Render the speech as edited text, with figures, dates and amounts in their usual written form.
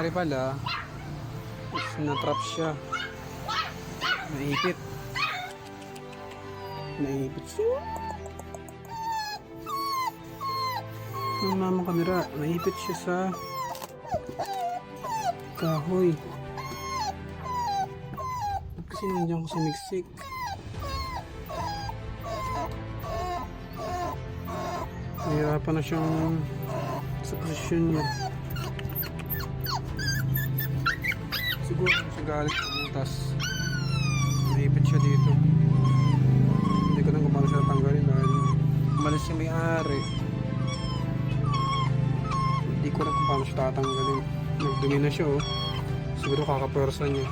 nangyari pala is na-trap siya. Naipit. Naipit siya. Ang namang kamera, naipit siya sa kahoy. Ba't kasi nandiyan ko sa miksik? Nahirapan na siyang sa posisyon niya. Siguro sa galit butas. Naipit siya dito. Hindi ko na kung paano siya tanggalin dahil umalis yung may-ari. Hindi ko na kung paano siya tatanggalin. Nagdumi na siya oh. Siguro kakapwersa niya.